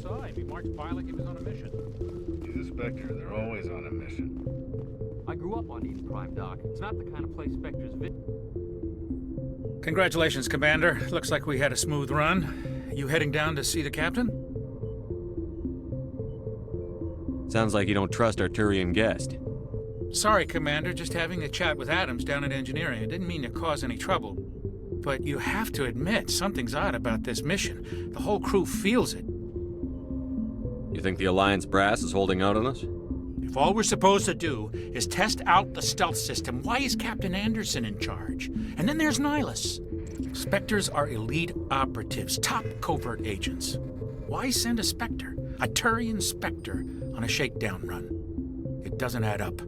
saw him. He marched by like he was on a mission. He's a Spectre. They're always on a mission. I grew up on Eden Prime, Doc. It's not the kind of place Spectres visit. Congratulations, Commander. Looks like we had a smooth run. You heading down to see the captain? Sounds like you don't trust our Turian guest. Sorry, Commander. Just having a chat with Adams down at engineering. I didn't mean to cause any trouble. But you have to admit, something's odd about this mission. The whole crew feels it. You think the Alliance brass is holding out on us? If all we're supposed to do is test out the stealth system, why is Captain Anderson in charge? And then there's Nihilus. Spectres are elite operatives, top covert agents. Why send a Spectre, a Turian Spectre, on a shakedown run? It doesn't add up.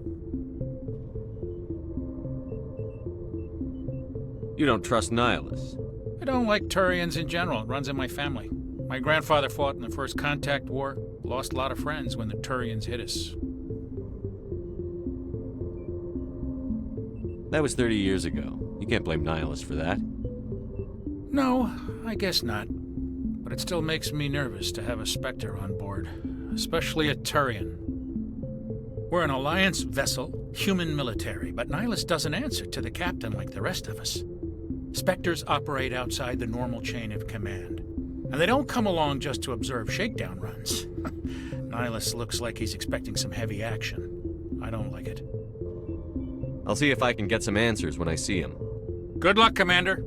You don't trust Nihilus? I don't like Turians in general. It runs in my family. My grandfather fought in the First Contact War, lost a lot of friends when the Turians hit us. That was 30 years ago. You can't blame Nihilus for that. No, I guess not. But it still makes me nervous to have a Spectre on board, especially a Turian. We're an Alliance vessel, human military, but Nihilus doesn't answer to the captain like the rest of us. Spectres operate outside the normal chain of command. And they don't come along just to observe shakedown runs. Nihilus looks like he's expecting some heavy action. I don't like it. I'll see if I can get some answers when I see him. Good luck, Commander.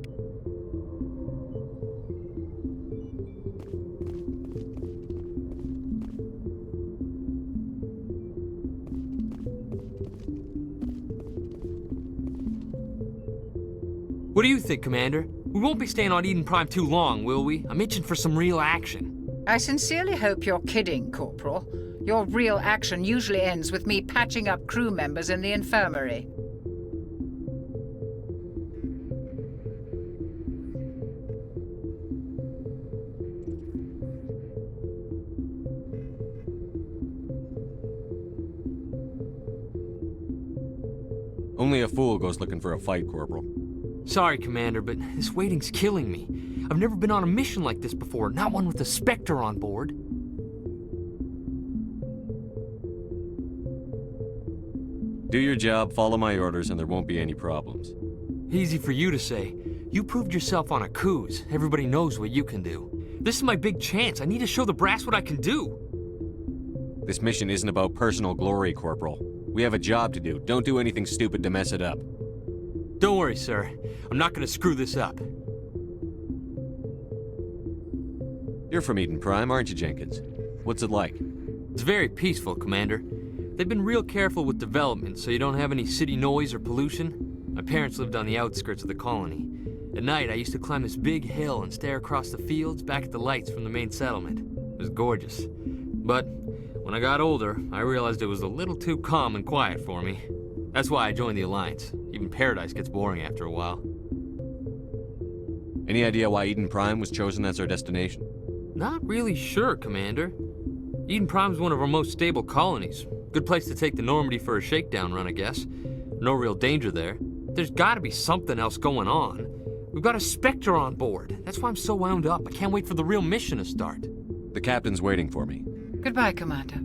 What do you think, Commander? We won't be staying on Eden Prime too long, will we? I'm itching for some real action. I sincerely hope you're kidding, Corporal. Your real action usually ends with me patching up crew members in the infirmary. Only a fool goes looking for a fight, Corporal. Sorry, Commander, but this waiting's killing me. I've never been on a mission like this before, not one with a Spectre on board. Do your job, follow my orders, and there won't be any problems. Easy for you to say. You proved yourself on a cruise. Everybody knows what you can do. This is my big chance. I need to show the brass what I can do. This mission isn't about personal glory, Corporal. We have a job to do. Don't do anything stupid to mess it up. Don't worry, sir. I'm not gonna screw this up. You're from Eden Prime, aren't you, Jenkins? What's it like? It's very peaceful, Commander. They've been real careful with development, so you don't have any city noise or pollution. My parents lived on the outskirts of the colony. At night, I used to climb this big hill and stare across the fields back at the lights from the main settlement. It was gorgeous. But when I got older, I realized it was a little too calm and quiet for me. That's why I joined the Alliance. Even Paradise gets boring after a while. Any idea why Eden Prime was chosen as our destination? Not really sure, Commander. Eden Prime's one of our most stable colonies. Good place to take the Normandy for a shakedown run, I guess. No real danger there. There's gotta be something else going on. We've got a Spectre on board. That's why I'm so wound up. I can't wait for the real mission to start. The captain's waiting for me. Goodbye, Commander.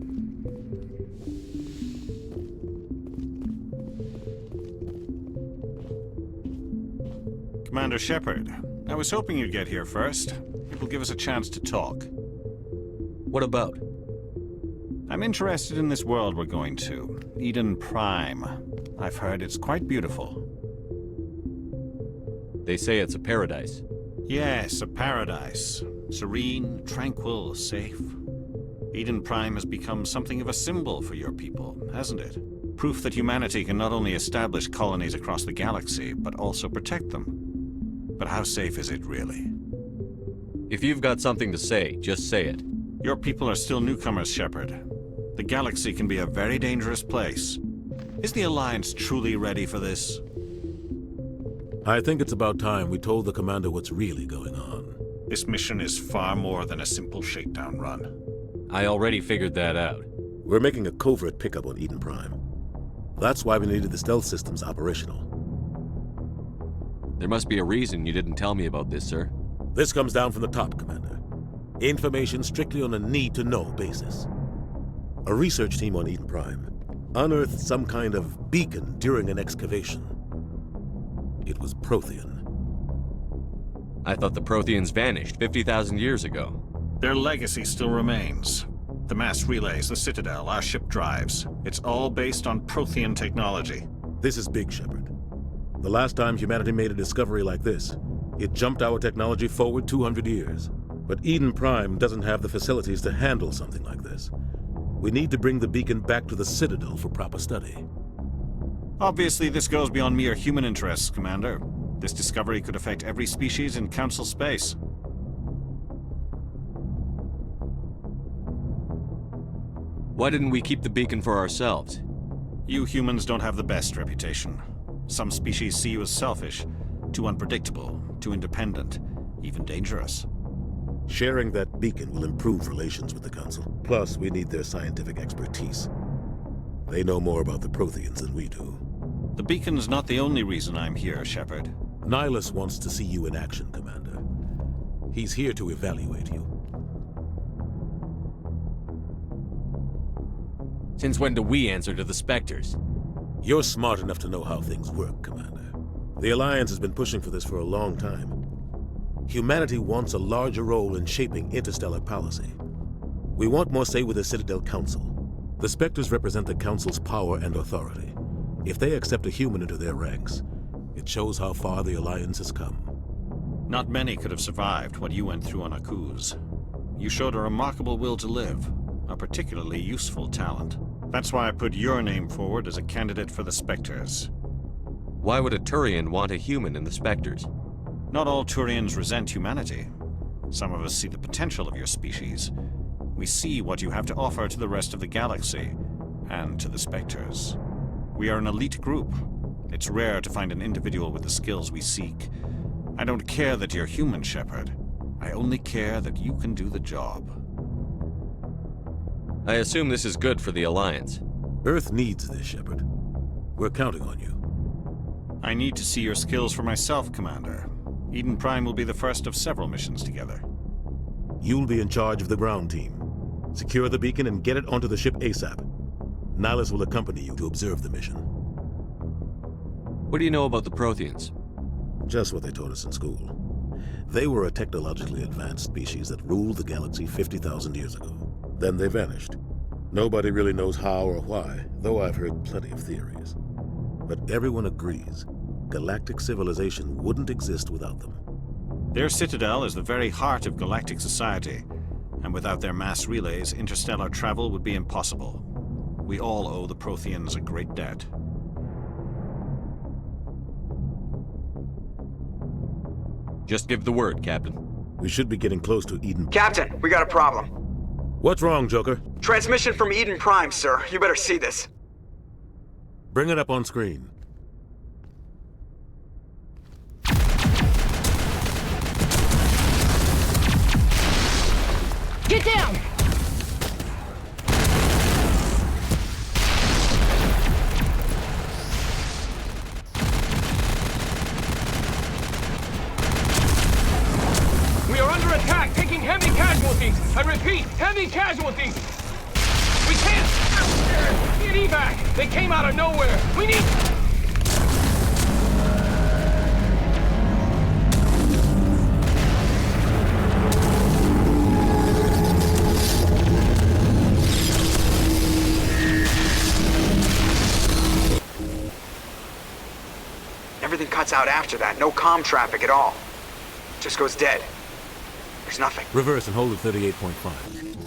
Commander Shepard, I was hoping you'd get here first. It will give us a chance to talk. What about? I'm interested in this world we're going to, Eden Prime. I've heard it's quite beautiful. They say it's a paradise. Yes, a paradise. Serene, tranquil, safe. Eden Prime has become something of a symbol for your people, hasn't it? Proof that humanity can not only establish colonies across the galaxy, but also protect them. But how safe is it, really? If you've got something to say, just say it. Your people are still newcomers, Shepard. The galaxy can be a very dangerous place. Is the Alliance truly ready for this? I think it's about time we told the commander what's really going on. This mission is far more than a simple shakedown run. I already figured that out. We're making a covert pickup on Eden Prime. That's why we needed the stealth systems operational. There must be a reason you didn't tell me about this, sir. This comes down from the top, Commander. Information strictly on a need-to-know basis. A research team on Eden Prime unearthed some kind of beacon during an excavation. It was Prothean. I thought the Protheans vanished 50,000 years ago. Their legacy still remains. The mass relays, the Citadel, our ship drives. It's all based on Prothean technology. This is big, Shepard. The last time humanity made a discovery like this, it jumped our technology forward 200 years. But Eden Prime doesn't have the facilities to handle something like this. We need to bring the beacon back to the Citadel for proper study. Obviously, this goes beyond mere human interests, Commander. This discovery could affect every species in Council space. Why didn't we keep the beacon for ourselves? You humans don't have the best reputation. Some species see you as selfish, too unpredictable, too independent, even dangerous. Sharing that beacon will improve relations with the Council. Plus, we need their scientific expertise. They know more about the Protheans than we do. The beacon's not the only reason I'm here, Shepard. Nihilus wants to see you in action, Commander. He's here to evaluate you. Since when do we answer to the Spectres? You're smart enough to know how things work, Commander. The Alliance has been pushing for this for a long time. Humanity wants a larger role in shaping interstellar policy. We want more say with the Citadel Council. The Spectres represent the Council's power and authority. If they accept a human into their ranks, it shows how far the Alliance has come. Not many could have survived what you went through on Akuz. You showed a remarkable will to live, a particularly useful talent. That's why I put your name forward as a candidate for the Spectres. Why would a Turian want a human in the Spectres? Not all Turians resent humanity. Some of us see the potential of your species. We see what you have to offer to the rest of the galaxy, and to the Spectres. We are an elite group. It's rare to find an individual with the skills we seek. I don't care that you're human, Shepard. I only care that you can do the job. I assume this is good for the Alliance. Earth needs this, Shepard. We're counting on you. I need to see your skills for myself, Commander. Eden Prime will be the first of several missions together. You'll be in charge of the ground team. Secure the beacon and get it onto the ship ASAP. Nihilus will accompany you to observe the mission. What do you know about the Protheans? Just what they taught us in school. They were a technologically advanced species that ruled the galaxy 50,000 years ago. Then they vanished. Nobody really knows how or why, though I've heard plenty of theories. But everyone agrees, galactic civilization wouldn't exist without them. Their citadel is the very heart of galactic society, and without their mass relays, interstellar travel would be impossible. We all owe the Protheans a great debt. Just give the word, Captain. We should be getting close to Eden. Captain, we got a problem. What's wrong, Joker? Transmission from Eden Prime, sir. You better see this. Bring it up on screen. Get down! We are under attack, taking heavy casualties. I repeat, heavy casualties. We can't... Get evac! They came out of nowhere. We need... Everything cuts out after that. No comm traffic at all. Just goes dead. There's nothing. Reverse and hold at 38.5.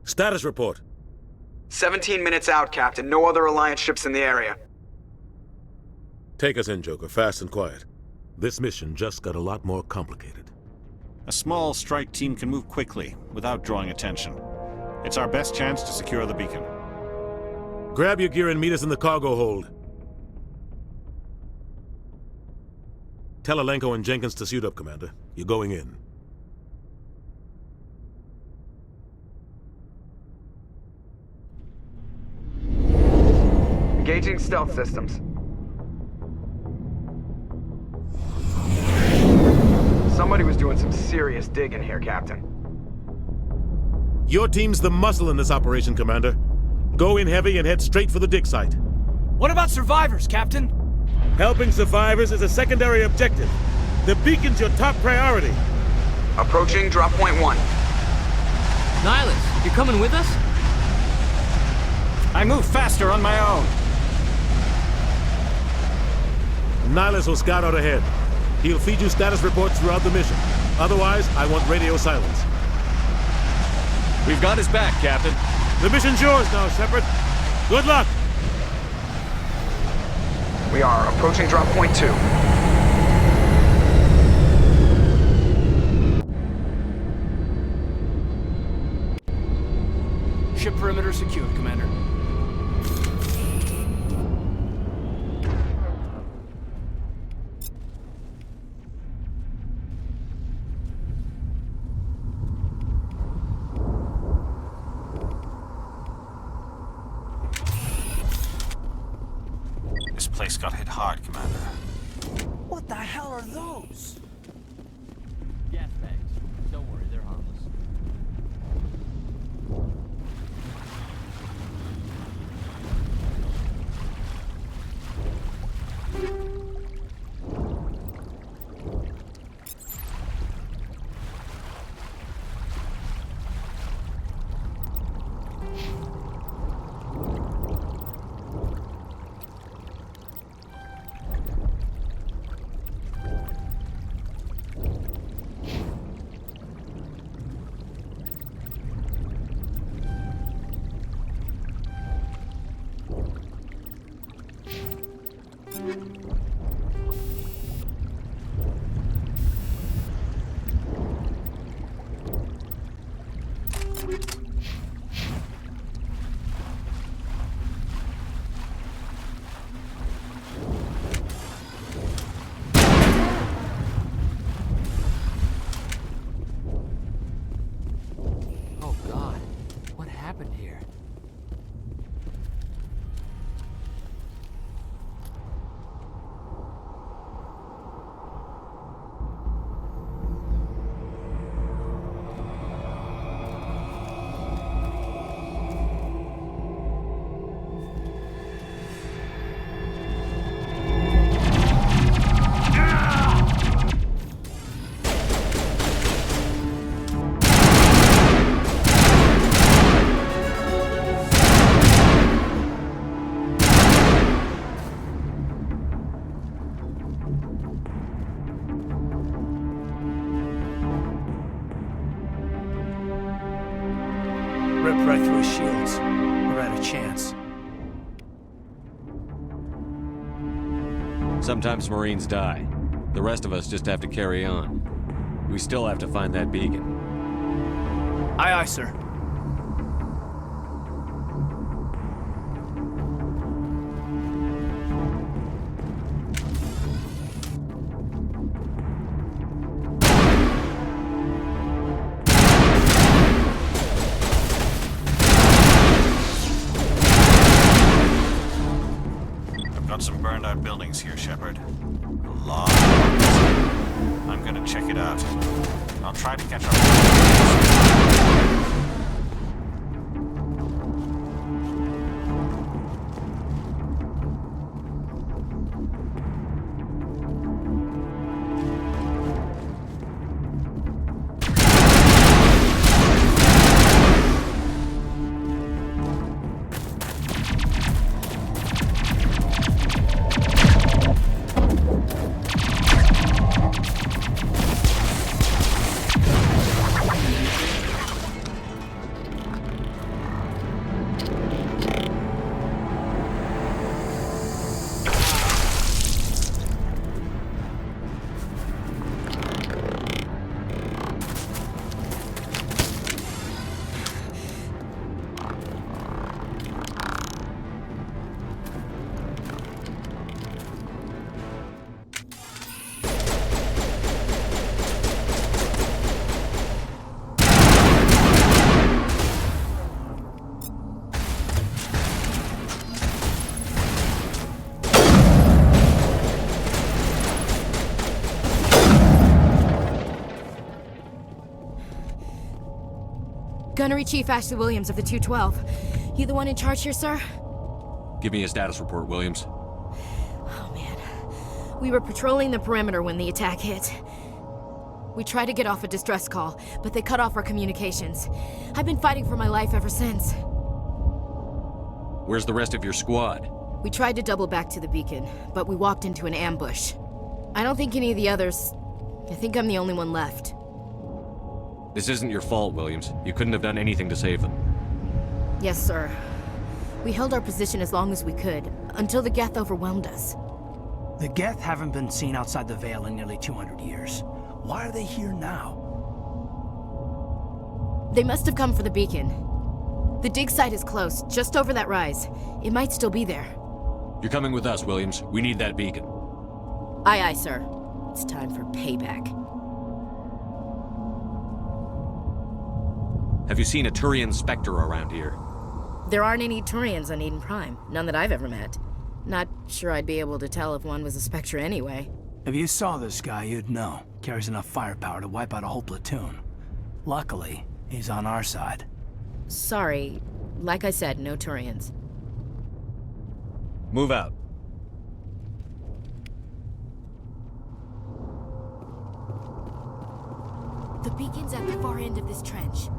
Status report. 17 minutes out, Captain. No other Alliance ships in the area. Take us in, Joker, fast and quiet. This mission just got a lot more complicated. A small strike team can move quickly, without drawing attention. It's our best chance to secure the beacon. Grab your gear and meet us in the cargo hold. Tell Alenko and Jenkins to suit up, Commander. You're going in. Engaging stealth systems. Somebody was doing some serious digging here, Captain. Your team's the muscle in this operation, Commander. Go in heavy and head straight for the dig site. What about survivors, Captain? Helping survivors is a secondary objective. The beacon's your top priority. Approaching drop point 1. Nihilus, you coming with us? I move faster on my own. Nihilus will scout out ahead. He'll feed you status reports throughout the mission. Otherwise, I want radio silence. We've got his back, Captain. The mission's yours now, Shepard. Good luck! We are approaching drop point 2. Ship perimeter secured, Commander. This place got hit hard, Commander. What the hell are those? Gas bags. Don't worry, they're harmless. Oh God, what happened here? Ripped right through his shields. We're out of chance. Sometimes Marines die. The rest of us just have to carry on. We still have to find that beacon. Aye, aye, sir. Got some burned out buildings here, Shepard. A lot of buildings. I'm gonna check it out. I'll try to catch up. Chief Ashley Williams of the 212. You the one in charge here, sir? Give me a status report, Williams. Oh, man. We were patrolling the perimeter when the attack hit. We tried to get off a distress call, but they cut off our communications. I've been fighting for my life ever since. Where's the rest of your squad? We tried to double back to the beacon, but we walked into an ambush. I don't think any of the others... I think I'm the only one left. This isn't your fault, Williams. You couldn't have done anything to save them. Yes, sir. We held our position as long as we could, until the Geth overwhelmed us. The Geth haven't been seen outside the Veil in nearly 200 years. Why are they here now? They must have come for the beacon. The dig site is close, just over that rise. It might still be there. You're coming with us, Williams. We need that beacon. Aye, aye, sir. It's time for payback. Have you seen a Turian Spectre around here? There aren't any Turians on Eden Prime. None that I've ever met. Not sure I'd be able to tell if one was a Spectre anyway. If you saw this guy, you'd know. Carries enough firepower to wipe out a whole platoon. Luckily, he's on our side. Sorry. Like I said, no Turians. Move out. The beacon's at the far end of this trench.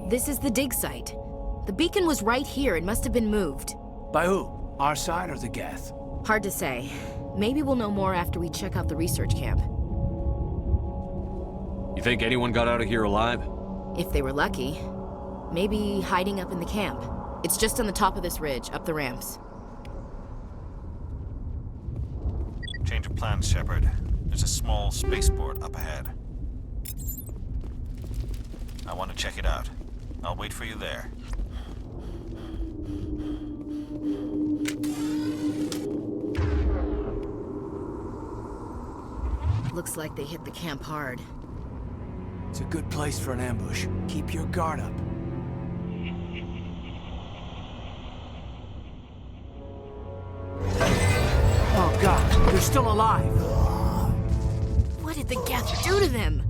This is the dig site. The beacon was right here. It must have been moved. By who? Our side or the Geth? Hard to say. Maybe we'll know more after we check out the research camp. You think anyone got out of here alive? If they were lucky. Maybe hiding up in the camp. It's just on the top of this ridge, up the ramps. Change of plans, Shepard. There's a small spaceport up ahead. I want to check it out. I'll wait for you there. Looks like they hit the camp hard. It's a good place for an ambush. Keep your guard up. Oh God, they're still alive! What did the Geth do to them?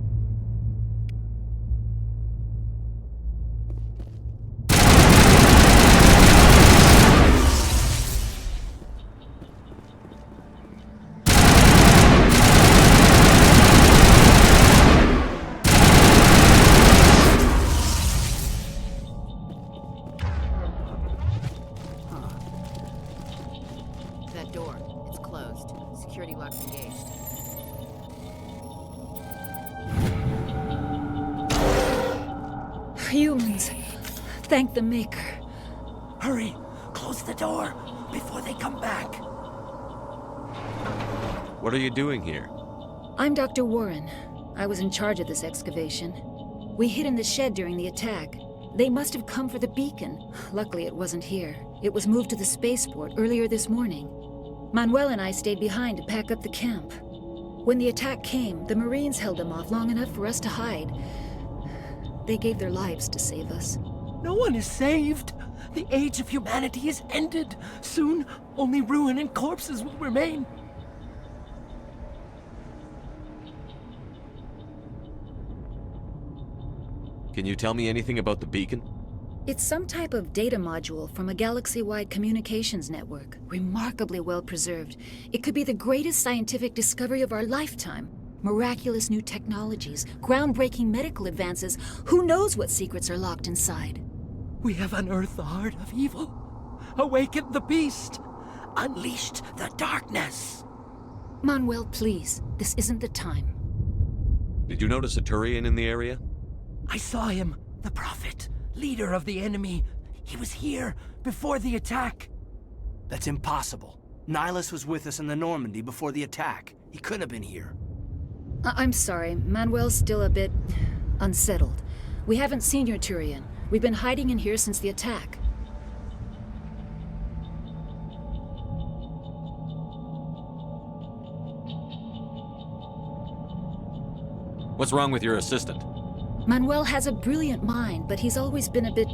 Humans. Thank the Maker. Hurry! Close the door before they come back. What are you doing here? I'm Dr. Warren. I was in charge of this excavation. We hid in the shed during the attack. They must have come for the beacon. Luckily, it wasn't here. It was moved to the spaceport earlier this morning. Manuel and I stayed behind to pack up the camp. When the attack came, the Marines held them off long enough for us to hide. They gave their lives to save us. No one is saved. The age of humanity is ended. Soon, only ruin and corpses will remain. Can you tell me anything about the beacon? It's some type of data module from a galaxy-wide communications network. Remarkably well preserved. It could be the greatest scientific discovery of our lifetime. Miraculous new technologies, groundbreaking medical advances. Who knows what secrets are locked inside? We have unearthed the heart of evil, awakened the beast, unleashed the darkness. Manuel, please. This isn't the time. Did you notice a Turian in the area? I saw him, the Prophet, leader of the enemy. He was here before the attack. That's impossible. Nihilus was with us in the Normandy before the attack. He couldn't have been here. I'm sorry. Manuel's still a bit unsettled. We haven't seen your Turian. We've been hiding in here since the attack. What's wrong with your assistant? Manuel has a brilliant mind, but he's always been a bit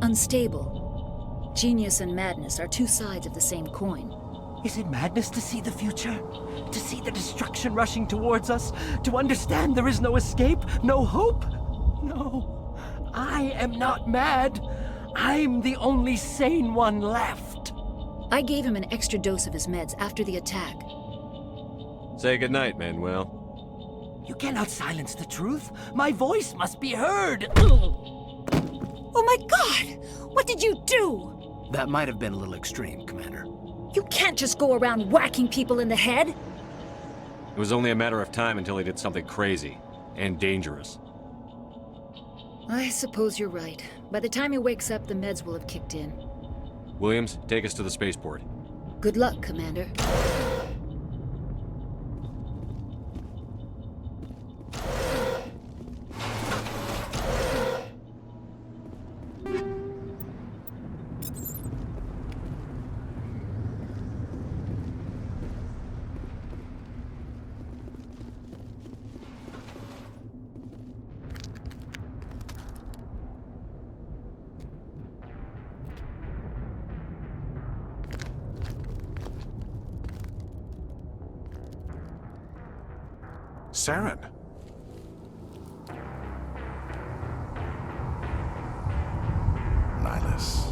unstable. Genius and madness are two sides of the same coin. Is it madness to see the future? To see the destruction rushing towards us? To understand there is no escape? No hope? No. I am not mad. I'm the only sane one left. I gave him an extra dose of his meds after the attack. Say goodnight, Manuel. You cannot silence the truth. My voice must be heard. Oh my God! What did you do? That might have been a little extreme, Commander. You can't just go around whacking people in the head. It was only a matter of time until he did something crazy and dangerous. I suppose you're right. By the time he wakes up, the meds will have kicked in. Williams, take us to the spaceport. Good luck, Commander. Saren. Nihilus.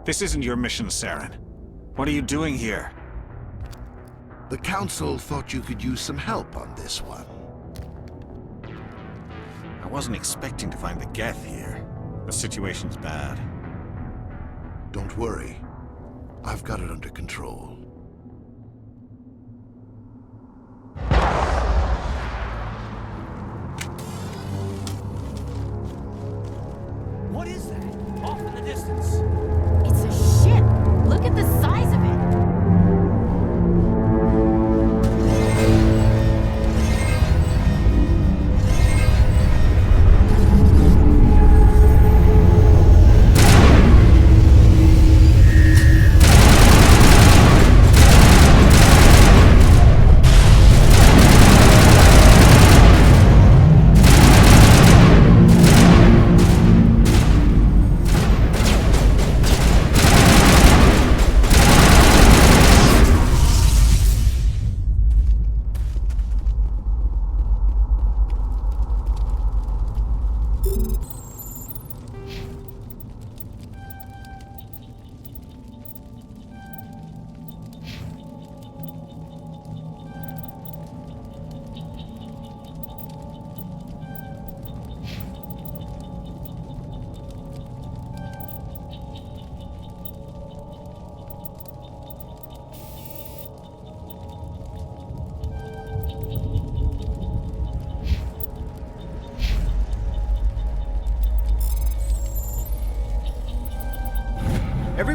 This isn't your mission, Saren. What are you doing here? The Council thought you could use some help on this one. I wasn't expecting to find the Geth here. The situation's bad. Don't worry. I've got it under control. What is that? Off in the distance. It's a ship. Look at the size of it.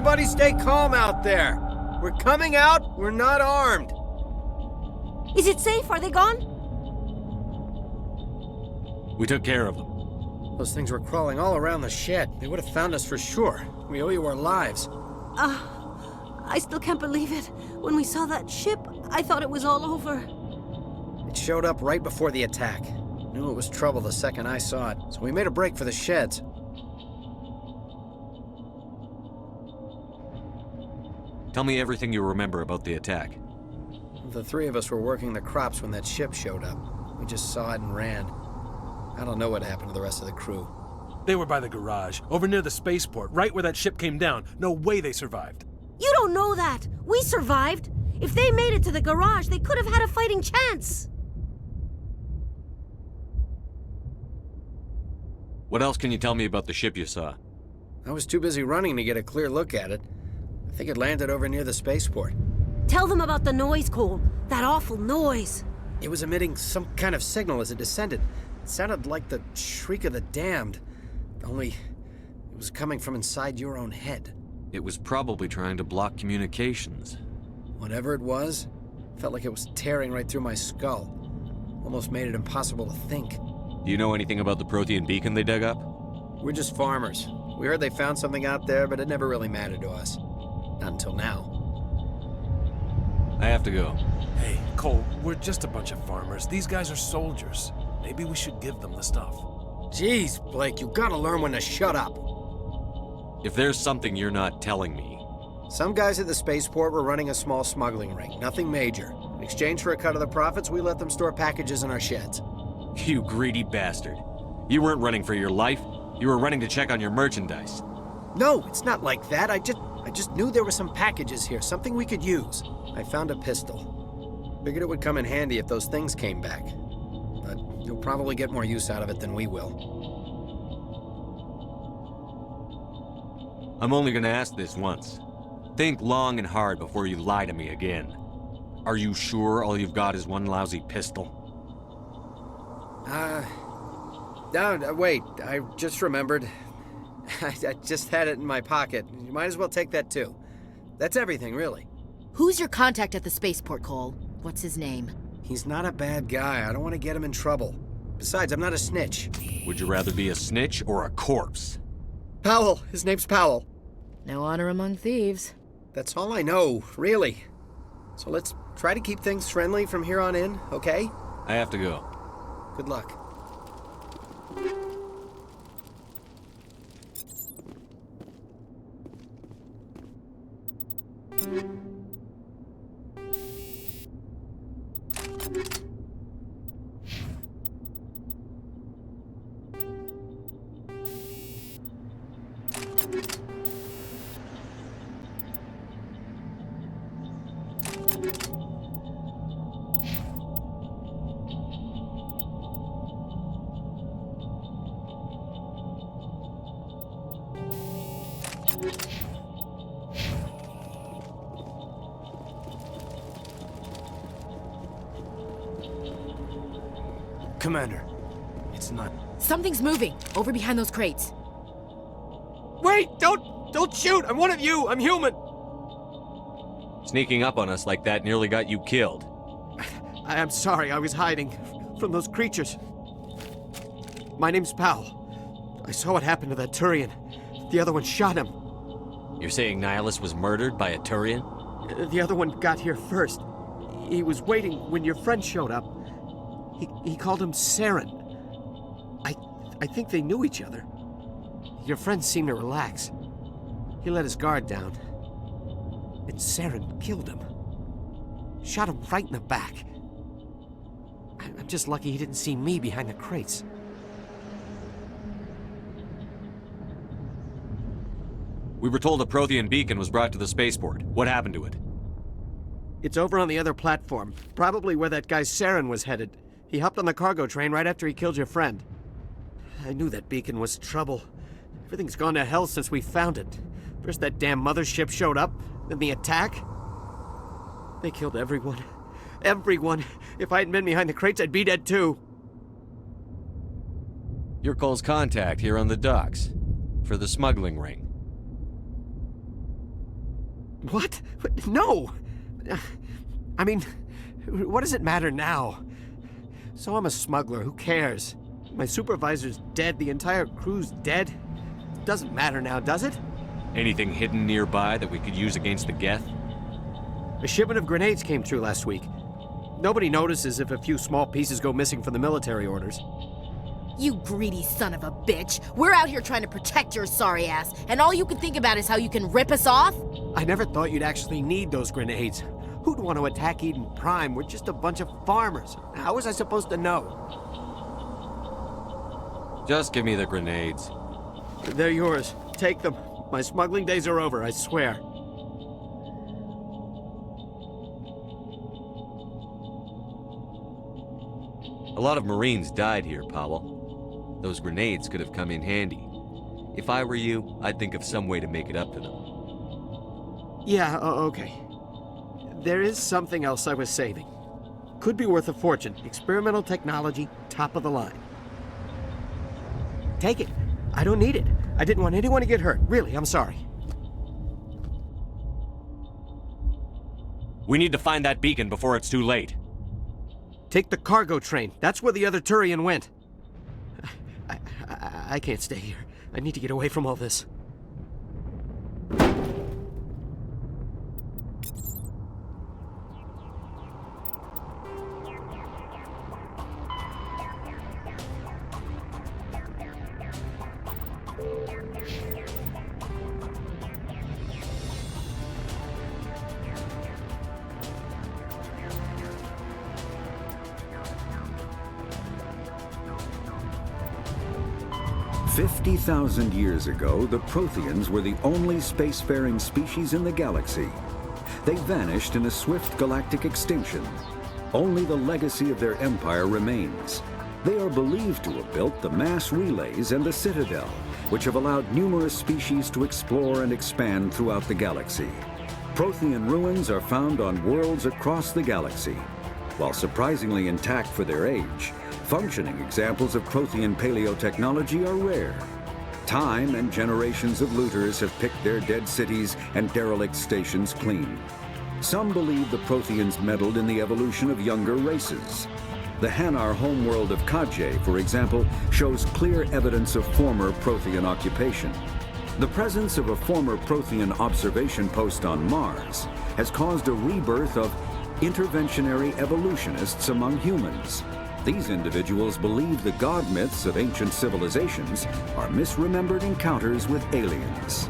Everybody stay calm out there. We're coming out, we're not armed. Is it safe? Are they gone? We took care of them. Those things were crawling all around the shed. They would have found us for sure. We owe you our lives. I still can't believe it. When we saw that ship, I thought it was all over. It showed up right before the attack. Knew it was trouble the second I saw it, so we made a break for the sheds. Tell me everything you remember about the attack. The three of us were working the crops when that ship showed up. We just saw it and ran. I don't know what happened to the rest of the crew. They were by the garage, over near the spaceport, right where that ship came down. No way they survived. You don't know that. We survived. If they made it to the garage, they could have had a fighting chance. What else can you tell me about the ship you saw? I was too busy running to get a clear look at it. I think it landed over near the spaceport. Tell them about the noise, Cole. That awful noise. It was emitting some kind of signal as it descended. It sounded like the shriek of the damned. Only, it was coming from inside your own head. It was probably trying to block communications. Whatever it was, felt like it was tearing right through my skull. Almost made it impossible to think. Do you know anything about the Prothean beacon they dug up? We're just farmers. We heard they found something out there, but it never really mattered to us. Not until now. I have to go. Hey, Cole, we're just a bunch of farmers. These guys are soldiers. Maybe we should give them the stuff. Jeez, Blake, you gotta learn when to shut up. If there's something you're not telling me... Some guys at the spaceport were running a small smuggling ring, nothing major. In exchange for a cut of the profits, we let them store packages in our sheds. You greedy bastard. You weren't running for your life. You were running to check on your merchandise. No, it's not like that. I just knew there were some packages here, something we could use. I found a pistol. Figured it would come in handy if those things came back. But you'll probably get more use out of it than we will. I'm only gonna ask this once. Think long and hard before you lie to me again. Are you sure all you've got is one lousy pistol? No, wait, I just remembered. I just had it in my pocket. You might as well take that too. That's everything, really. Who's your contact at the spaceport, Cole? What's his name? He's not a bad guy. I don't want to get him in trouble. Besides, I'm not a snitch. Would you rather be a snitch or a corpse? Powell. His name's Powell. No honor among thieves. That's all I know, really. So let's try to keep things friendly from here on in, okay? I have to go. Good luck. Commander, it's not... Something's moving, over behind those crates. Wait! Don't shoot! I'm one of you! I'm human! Sneaking up on us like that nearly got you killed. I'm sorry, I was hiding from those creatures. My name's Powell. I saw what happened to that Turian. The other one shot him. You're saying Nihilus was murdered by a Turian? The other one got here first. He was waiting when your friend showed up. He called him Saren. I think they knew each other. Your friend seemed to relax. He let his guard down. And Saren killed him. Shot him right in the back. I'm just lucky he didn't see me behind the crates. We were told a Prothean beacon was brought to the spaceport. What happened to it? It's over on the other platform. Probably where that guy Saren was headed. He hopped on the cargo train right after he killed your friend. I knew that beacon was trouble. Everything's gone to hell since we found it. First that damn mothership showed up, then the attack. They killed everyone. Everyone. If I hadn't been behind the crates, I'd be dead too. You're Cole's contact here on the docks. For the smuggling ring. What? No! I mean, what does it matter now? So I'm a smuggler, who cares? My supervisor's dead, the entire crew's dead. Doesn't matter now, does it? Anything hidden nearby that we could use against the Geth? A shipment of grenades came through last week. Nobody notices if a few small pieces go missing from the military orders. You greedy son of a bitch. We're out here trying to protect your sorry ass, and all you can think about is how you can rip us off? I never thought you'd actually need those grenades. Who'd want to attack Eden Prime? We're just a bunch of farmers. How was I supposed to know? Just give me the grenades. They're yours. Take them. My smuggling days are over, I swear. A lot of Marines died here, Powell. Those grenades could have come in handy. If I were you, I'd think of some way to make it up to them. Yeah, okay. There is something else I was saving. Could be worth a fortune. Experimental technology, top of the line. Take it. I don't need it. I didn't want anyone to get hurt. Really, I'm sorry. We need to find that beacon before it's too late. Take the cargo train. That's where the other Turian went. I can't stay here. I need to get away from all this. "50,000 years ago, the Protheans were the only spacefaring species in the galaxy. They vanished in a swift galactic extinction. Only the legacy of their empire remains. They are believed to have built the mass relays and the Citadel, which have allowed numerous species to explore and expand throughout the galaxy. Prothean ruins are found on worlds across the galaxy. While surprisingly intact for their age, functioning examples of Prothean paleotechnology are rare. Time and generations of looters have picked their dead cities and derelict stations clean. Some believe the Protheans meddled in the evolution of younger races. The Hanar homeworld of Kajay, for example, shows clear evidence of former Prothean occupation. The presence of a former Prothean observation post on Mars has caused a rebirth of interventionary evolutionists among humans. These individuals believe the god myths of ancient civilizations are misremembered encounters with aliens.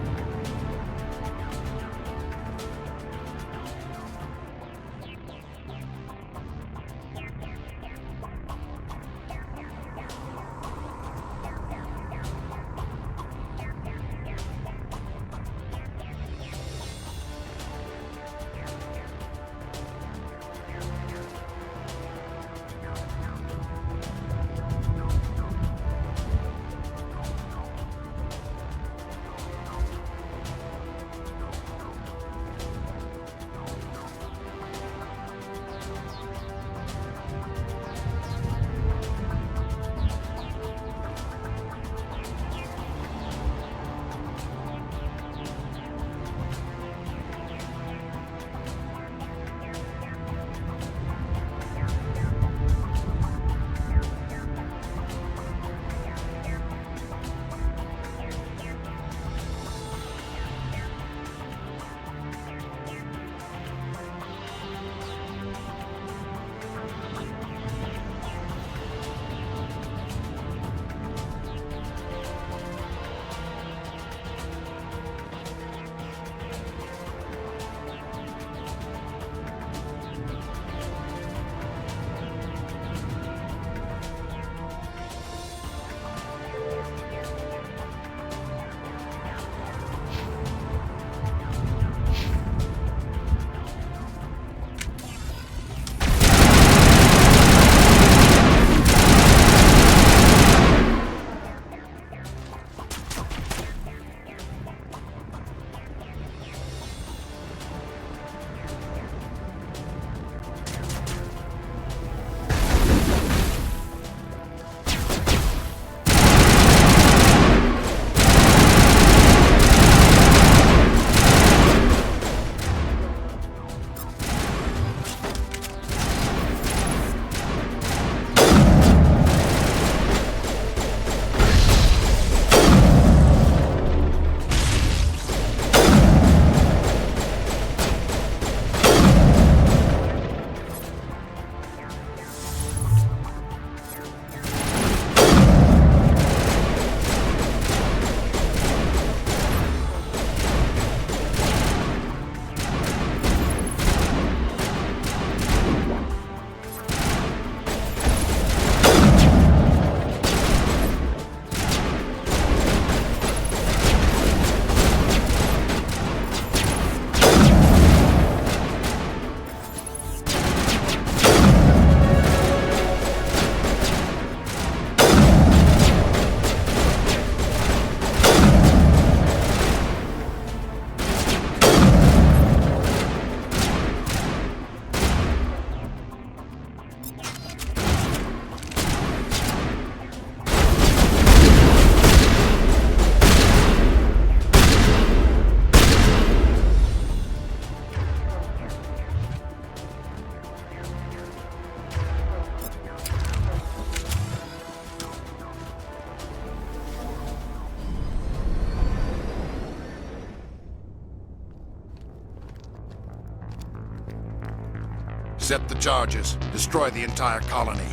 Accept the charges. Destroy the entire colony.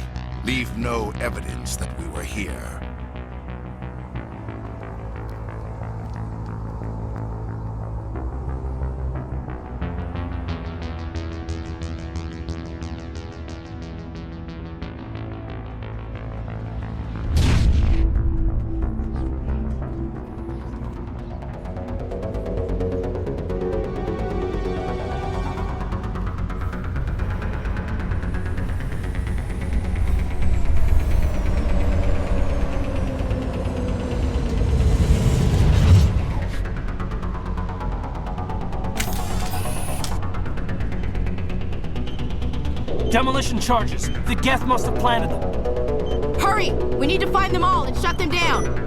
Leave no evidence that we were here. Demolition charges. The Geth must have planted them. Hurry! We need to find them all and shut them down!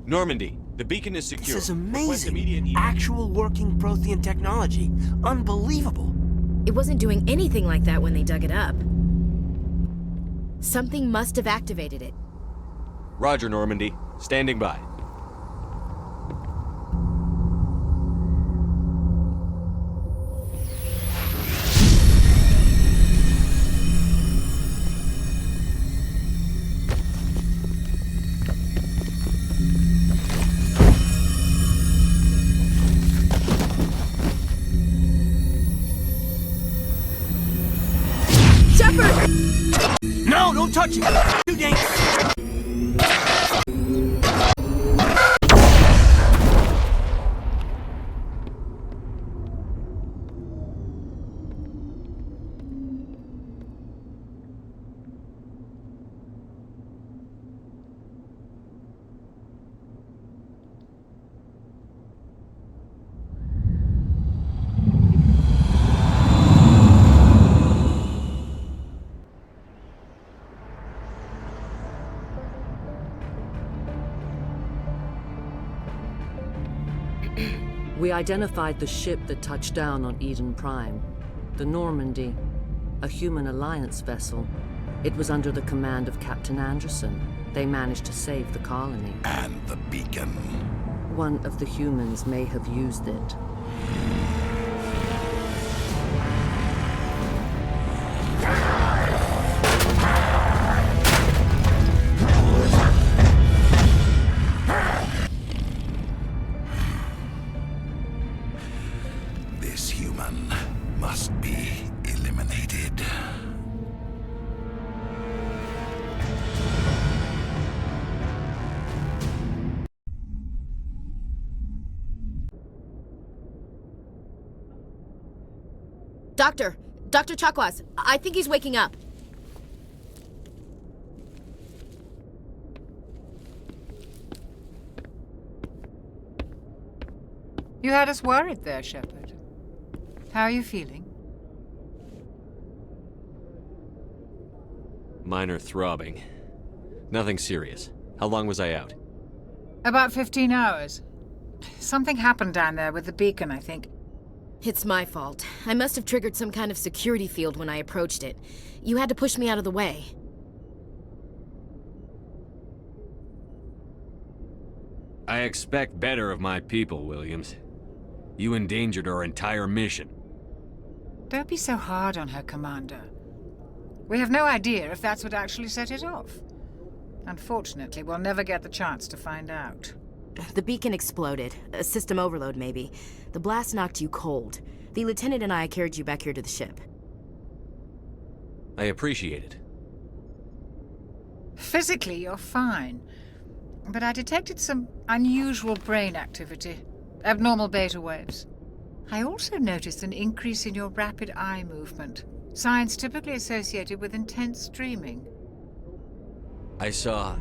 Normandy, the beacon is secure. This is Request amazing. immediate- Actual working Prothean technology. Unbelievable. It wasn't doing anything like that when they dug it up. Something must have activated it. Roger, Normandy. Standing by. Shepard! No, don't touch it! Too dangerous! We identified the ship that touched down on Eden Prime. The Normandy, a human alliance vessel. It was under the command of Captain Anderson. They managed to save the colony. And the beacon. One of the humans may have used it. This human must be eliminated. Dr. Chakwas, I think he's waking up. You had us worried there, Shepard. How are you feeling? Minor throbbing. Nothing serious. How long was I out? About 15 hours. Something happened down there with the beacon, I think. It's my fault. I must have triggered some kind of security field when I approached it. You had to push me out of the way. I expect better of my people, Williams. You endangered our entire mission. Don't be so hard on her, Commander. We have no idea if that's what actually set it off. Unfortunately, we'll never get the chance to find out. The beacon exploded. A system overload, maybe. The blast knocked you cold. The lieutenant and I carried you back here to the ship. I appreciate it. Physically, you're fine. But I detected some unusual brain activity. Abnormal beta waves. I also noticed an increase in your rapid eye movement. Signs typically associated with intense dreaming. I saw...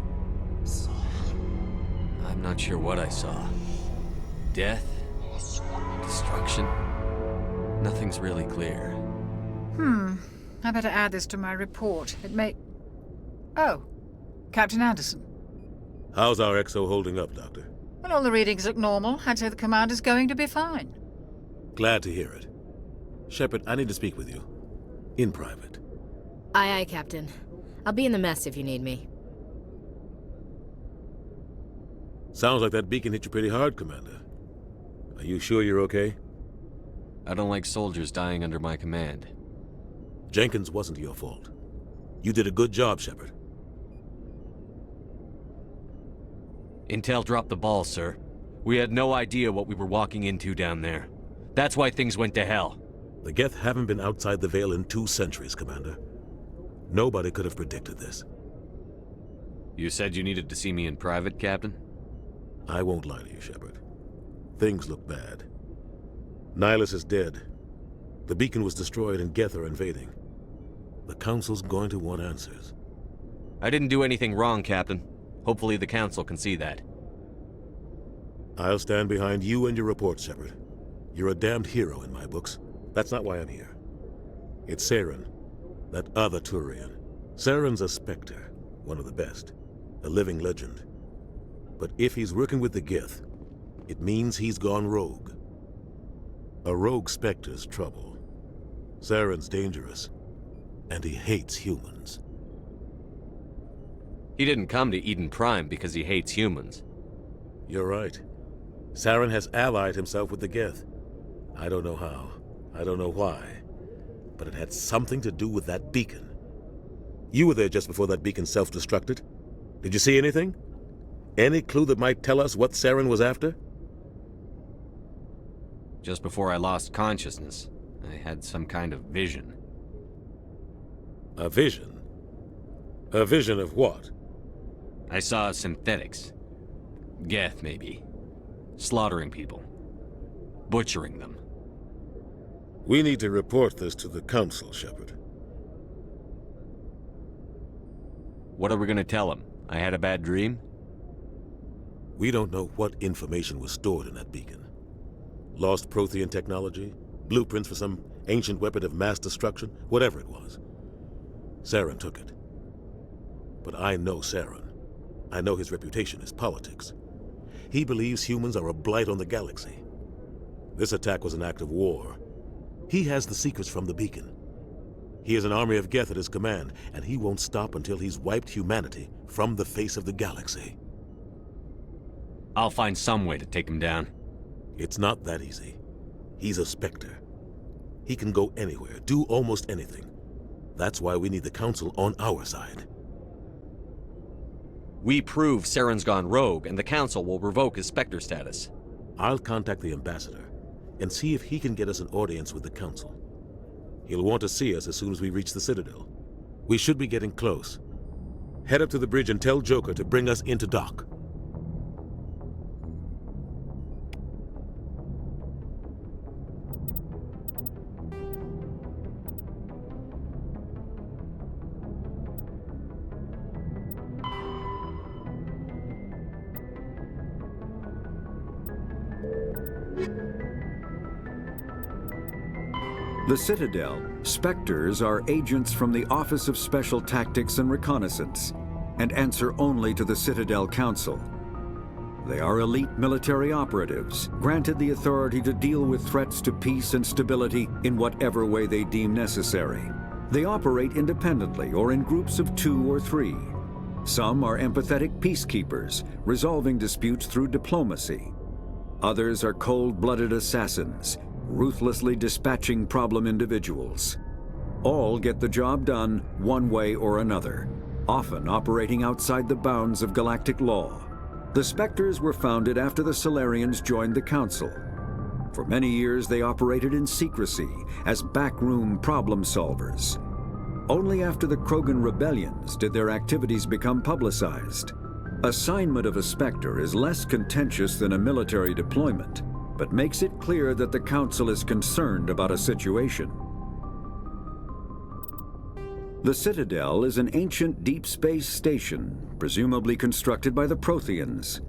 I'm not sure what I saw. Death? Destruction? Nothing's really clear. I better add this to my report. It may... Oh, Captain Anderson. How's our XO holding up, Doctor? Well, all the readings look normal. I'd say the commander's going to be fine. Glad to hear it. Shepard, I need to speak with you. In private. Aye, aye, Captain. I'll be in the mess if you need me. Sounds like that beacon hit you pretty hard, Commander. Are you sure you're okay? I don't like soldiers dying under my command. Jenkins wasn't your fault. You did a good job, Shepard. Intel dropped the ball, sir. We had no idea what we were walking into down there. That's why things went to hell. The Geth haven't been outside the Veil in 2 centuries, Commander. Nobody could have predicted this. You said you needed to see me in private, Captain? I won't lie to you, Shepard. Things look bad. Nihilus is dead. The beacon was destroyed and Geth are invading. The Council's going to want answers. I didn't do anything wrong, Captain. Hopefully the Council can see that. I'll stand behind you and your report, Shepard. You're a damned hero in my books. That's not why I'm here. It's Saren, that other Turian. Saren's a Spectre, one of the best. A living legend. But if he's working with the Geth, it means he's gone rogue. A rogue Spectre's trouble. Saren's dangerous, and he hates humans. He didn't come to Eden Prime because he hates humans. You're right. Saren has allied himself with the Geth. I don't know how. I don't know why. But it had something to do with that beacon. You were there just before that beacon self-destructed. Did you see anything? Any clue that might tell us what Saren was after? Just before I lost consciousness, I had some kind of vision. A vision? A vision of what? I saw synthetics. Geth, maybe. Slaughtering people. Butchering them. We need to report this to the Council, Shepard. What are we gonna tell him? I had a bad dream? We don't know what information was stored in that beacon. Lost Prothean technology? Blueprints for some ancient weapon of mass destruction? Whatever it was. Saren took it. But I know Saren. I know his reputation is politics. He believes humans are a blight on the galaxy. This attack was an act of war. He has the secrets from the beacon. He has an army of Geth at his command, and he won't stop until he's wiped humanity from the face of the galaxy. I'll find some way to take him down. It's not that easy. He's a Spectre. He can go anywhere, do almost anything. That's why we need the Council on our side. We prove Saren's gone rogue, and the Council will revoke his Spectre status. I'll contact the Ambassador and see if he can get us an audience with the Council. He'll want to see us as soon as we reach the Citadel. We should be getting close. Head up to the bridge and tell Joker to bring us into dock. The Citadel, Spectres are agents from the Office of Special Tactics and Reconnaissance, and answer only to the Citadel Council. They are elite military operatives, granted the authority to deal with threats to peace and stability in whatever way they deem necessary. They operate independently or in groups of 2 or 3. Some are empathetic peacekeepers, resolving disputes through diplomacy. Others are cold-blooded assassins, ruthlessly dispatching problem individuals. All get the job done one way or another, often operating outside the bounds of galactic law. The Spectres were founded after the Solarians joined the Council. For many years they operated in secrecy as backroom problem solvers. Only after the Krogan rebellions did their activities become publicized. Assignment of a Spectre is less contentious than a military deployment, but makes it clear that the Council is concerned about a situation. The Citadel is an ancient deep space station, presumably constructed by the Protheans.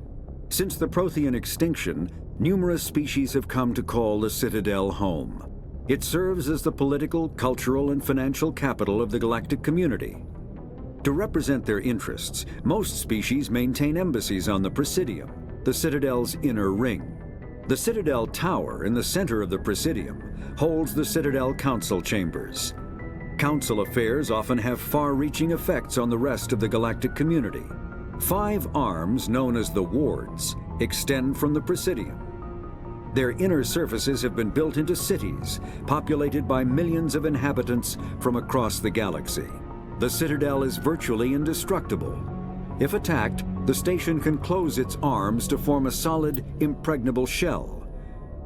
Since the Prothean extinction, numerous species have come to call the Citadel home. It serves as the political, cultural, and financial capital of the galactic community. To represent their interests, most species maintain embassies on the Presidium, the Citadel's inner ring. The Citadel Tower in the center of the Presidium holds the Citadel Council chambers. Council affairs often have far-reaching effects on the rest of the galactic community. 5 arms, known as the Wards, extend from the Presidium. Their inner surfaces have been built into cities, populated by millions of inhabitants from across the galaxy. The Citadel is virtually indestructible. If attacked, the station can close its arms to form a solid, impregnable shell.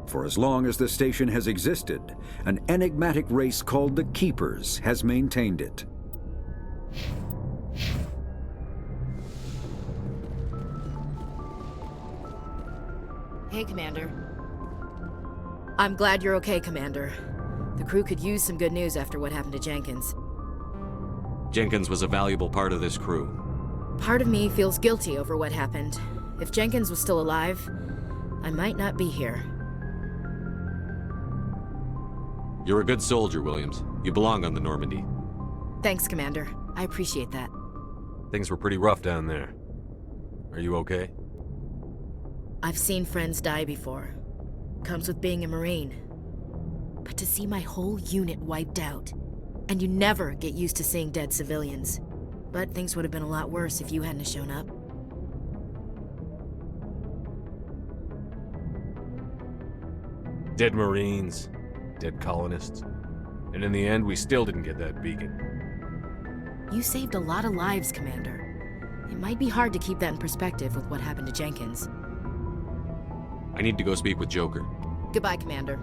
For as long as the station has existed, an enigmatic race called the Keepers has maintained it. Hey, Commander. I'm glad you're okay, Commander. The crew could use some good news after what happened to Jenkins. Jenkins was a valuable part of this crew. Part of me feels guilty over what happened. If Jenkins was still alive, I might not be here. You're a good soldier, Williams. You belong on the Normandy. Thanks, Commander. I appreciate that. Things were pretty rough down there. Are you okay? I've seen friends die before. Comes with being a Marine. But to see my whole unit wiped out, and you never get used to seeing dead civilians. But things would have been a lot worse if you hadn't shown up. Dead Marines, dead colonists. And in the end, we still didn't get that beacon. You saved a lot of lives, Commander. It might be hard to keep that in perspective with what happened to Jenkins. I need to go speak with Joker. Goodbye, Commander.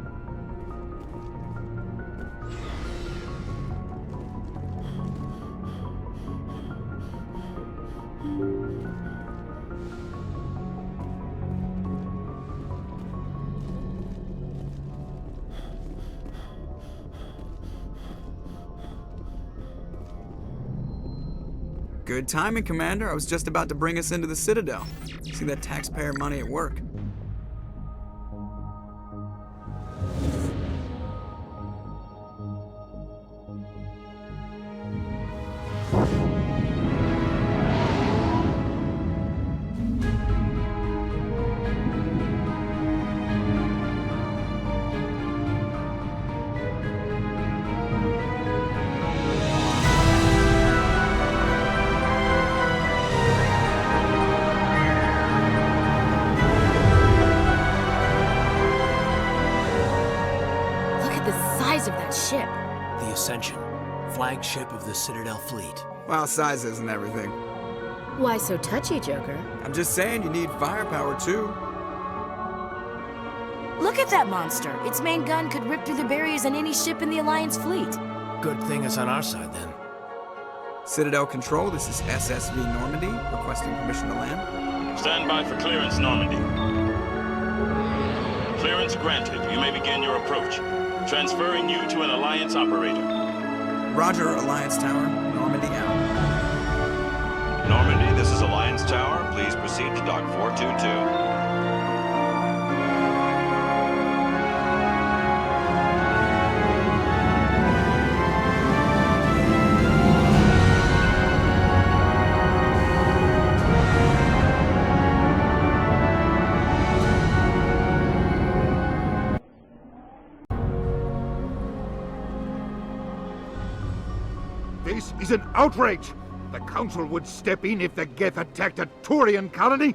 Good timing, Commander. I was just about to bring us into the Citadel. See that taxpayer money at work. Flagship of the Citadel fleet. Well, size isn't everything. Why so touchy, Joker? I'm just saying you need firepower, too. Look at that monster! Its main gun could rip through the barriers in any ship in the Alliance fleet. Good thing it's on our side, then. Citadel Control, this is SSV Normandy, requesting permission to land. Stand by for clearance, Normandy. Clearance granted. You may begin your approach. Transferring you to an Alliance operator. Roger, Alliance Tower. Normandy out. Normandy, this is Alliance Tower. Please proceed to Dock 422. This is an outrage! The Council would step in if the Geth attacked a Turian colony?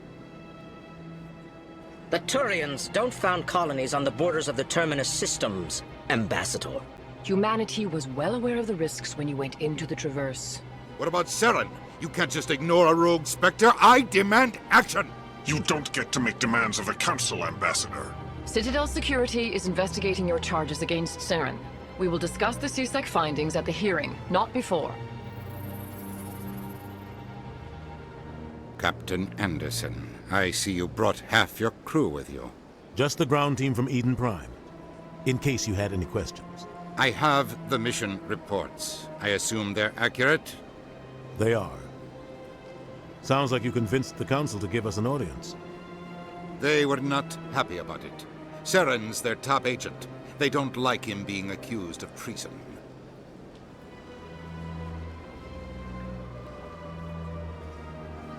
The Turians don't found colonies on the borders of the Terminus systems, Ambassador. Humanity was well aware of the risks when you went into the Traverse. What about Saren? You can't just ignore a rogue Spectre. I demand action! You don't get to make demands of the Council, Ambassador. Citadel Security is investigating your charges against Saren. We will discuss the CSEC findings at the hearing, not before. Captain Anderson, I see you brought half your crew with you. Just the ground team from Eden Prime, in case you had any questions. I have the mission reports. I assume they're accurate? They are. Sounds like you convinced the Council to give us an audience. They were not happy about it. Saren's their top agent. They don't like him being accused of treason.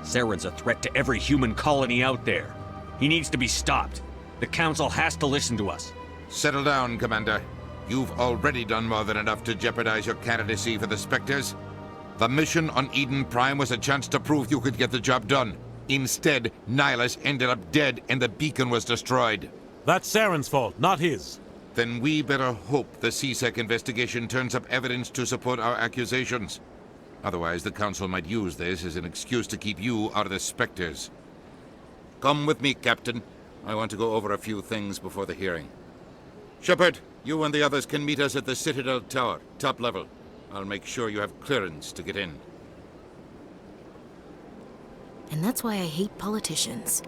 Saren's a threat to every human colony out there. He needs to be stopped. The Council has to listen to us. Settle down, Commander. You've already done more than enough to jeopardize your candidacy for the Spectres. The mission on Eden Prime was a chance to prove you could get the job done. Instead, Nihilus ended up dead and the beacon was destroyed. That's Saren's fault, not his. Then we better hope the CSEC investigation turns up evidence to support our accusations. Otherwise, the Council might use this as an excuse to keep you out of the Spectres. Come with me, Captain. I want to go over a few things before the hearing. Shepard, you and the others can meet us at the Citadel Tower, top level. I'll make sure you have clearance to get in. And that's why I hate politicians.